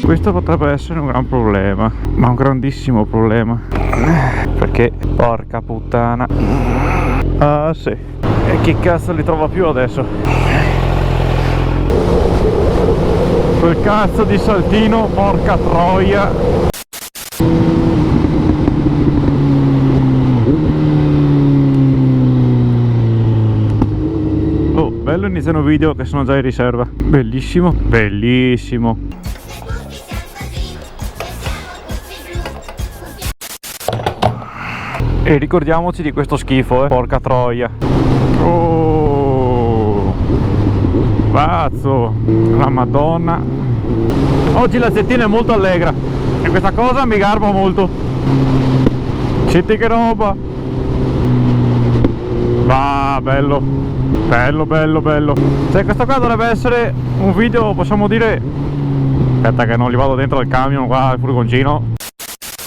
Questo potrebbe essere un gran problema, ma un grandissimo problema, perché porca puttana. Ah sì, e chi cazzo li trova più adesso? Quel cazzo di saltino, porca troia. Oh, bello iniziano video che sono già in riserva. Bellissimo, bellissimo. E ricordiamoci di questo schifo, porca troia. Oh, pazzo, la madonna. Oggi la zettina è molto allegra e questa cosa mi garba molto. Senti che roba. Va, bello, bello, bello, bello. Cioè, questo qua dovrebbe essere un video, possiamo dire. Aspetta che non li vado dentro al camion qua, al furgoncino.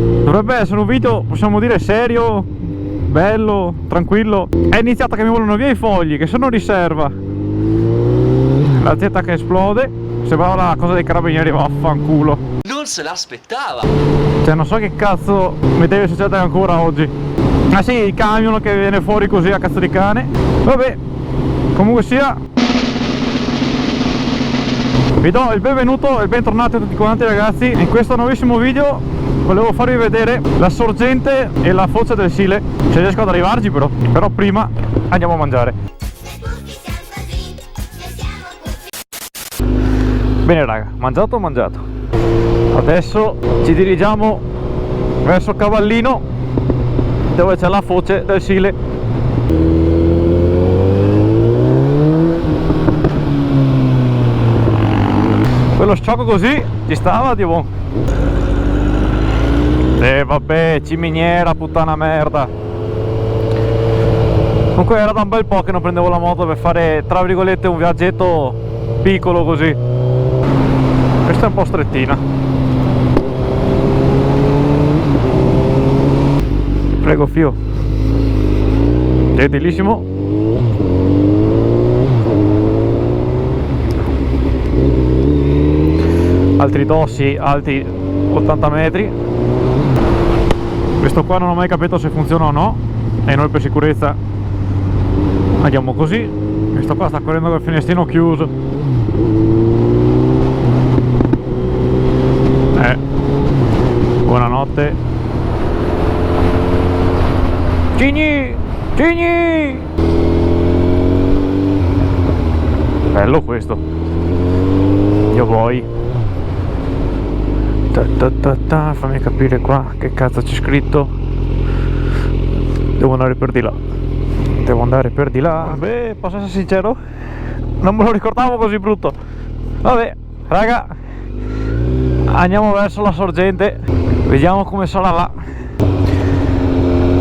Dovrebbe essere un video, possiamo dire, serio, bello, tranquillo. È iniziata che mi volano via i fogli, che sono in riserva. La Z che esplode. Sembrava la cosa dei carabinieri, vaffanculo. Non se l'aspettava. Cioè, non so che cazzo mi deve succedere ancora oggi. Ah sì, il camion che viene fuori così a cazzo di cane. Vabbè, comunque sia, vi do il benvenuto e il bentornati a tutti quanti ragazzi. In questo nuovissimo video volevo farvi vedere la sorgente e la foce del Sile, se riesco ad arrivarci però prima andiamo a mangiare. Bene raga, mangiato. Adesso ci dirigiamo verso Cavallino, dove c'è la foce del Sile. Quello sciocco così ci stava di buon. Vabbè, ciminiera, puttana merda. Comunque era da un bel po' che non prendevo la moto per fare, tra virgolette, un viaggetto piccolo così. Questa è un po' strettina. Prego fio. Gentilissimo. Altri dossi alti 80 metri. Questo qua non ho mai capito se funziona o no, e noi per sicurezza andiamo così. Questo qua sta correndo col finestrino chiuso. Buonanotte. Cigni! Bello questo. Io vuoi. Fammi capire qua che cazzo c'è scritto. Devo andare per di là. Beh, posso essere sincero, non me lo ricordavo così brutto. Vabbè raga, andiamo verso la sorgente, vediamo come sarà là.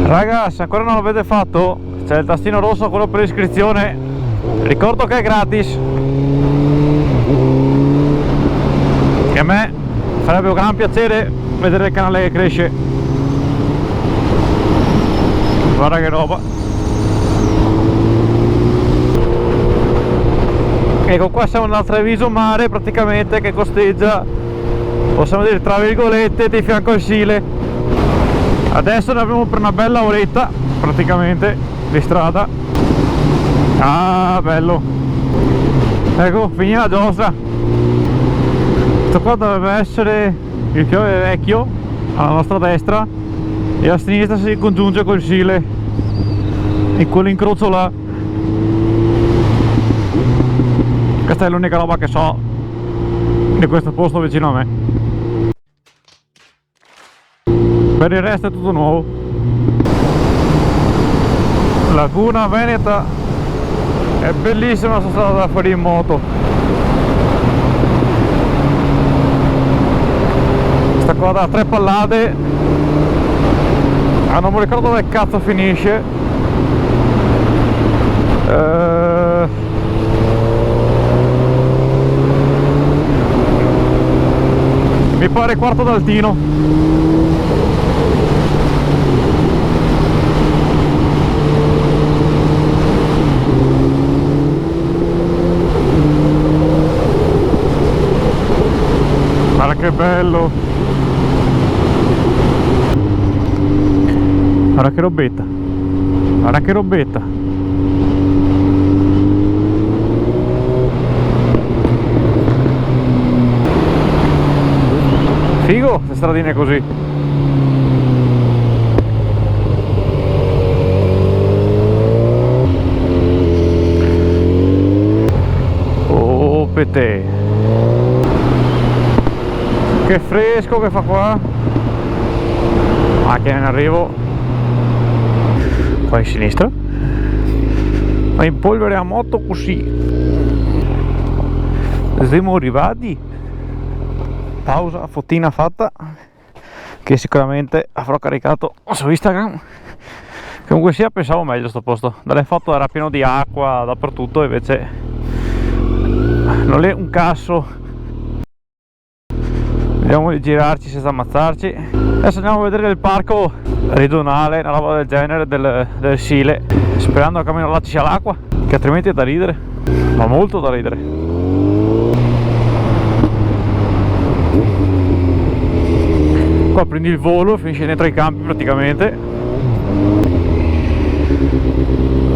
Raga, se ancora non l'avete fatto, c'è il tastino rosso, quello per iscrizione. Ricordo che è gratis, e a me farebbe un gran piacere vedere il canale che cresce. Guarda che roba. Ecco qua siamo nel Treviso Mare praticamente, che costeggia, possiamo dire tra virgolette, di fianco al Sile. Adesso ne abbiamo per una bella oretta praticamente di strada. Ah bello. Ecco, finì la giostra. Questo qua dovrebbe essere il Piove Vecchio, alla nostra destra e a sinistra si congiunge col Sile in quell'incrocio là. Questa è l'unica roba che so di questo posto vicino a me. Per il resto è tutto nuovo. Laguna Veneta è bellissima, sono stato da fare in moto. Sta qua da 3 pallate, non mi ricordo dove cazzo finisce. Mi pare Quarto d'Altino. Guarda che bello, guarda che robetta, guarda che robetta. Figo queste stradine così. Oh pete, che fresco che fa qua. Macchina in arrivo qua in sinistra, ma in polvere a moto così. Siamo arrivati. Pausa, fottina fatta, che sicuramente avrò caricato su Instagram. Comunque sia, pensavo meglio sto posto. Dalle foto era pieno di acqua dappertutto, invece non è un caso. Vediamo di girarci senza ammazzarci. Adesso andiamo a vedere il parco ridonale, una roba del genere, del Sile, sperando che almeno là ci sia l'acqua, che altrimenti è da ridere, ma molto da ridere. Qua prendi il volo, finisci dentro i campi praticamente.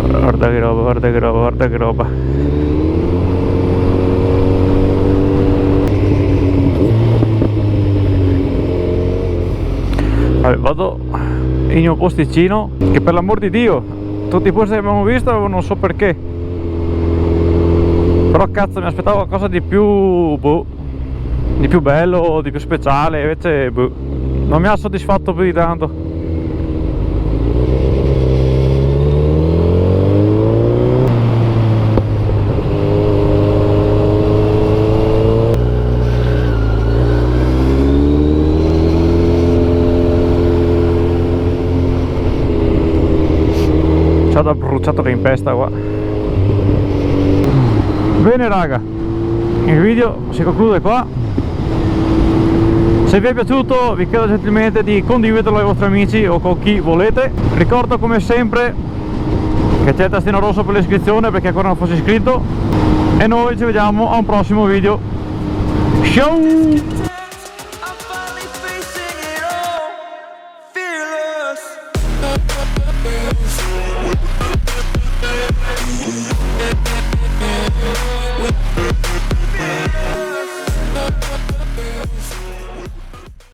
Guarda che roba, guarda che roba, guarda che roba. Vabbè, vado in un posticino che, per l'amor di Dio, tutti i posti che abbiamo visto non so perché, però cazzo mi aspettavo qualcosa di più, boh, di più bello, di più speciale, invece boh, non mi ha soddisfatto più di tanto. C'è da bruciato che impesta qua. Bene raga, il video si conclude qua. Se vi è piaciuto vi chiedo gentilmente di condividerlo ai vostri amici o con chi volete. Ricordo come sempre che c'è il tastino rosso per l'iscrizione per chi ancora non fosse iscritto, e noi ci vediamo a un prossimo video. Ciao! Fearless.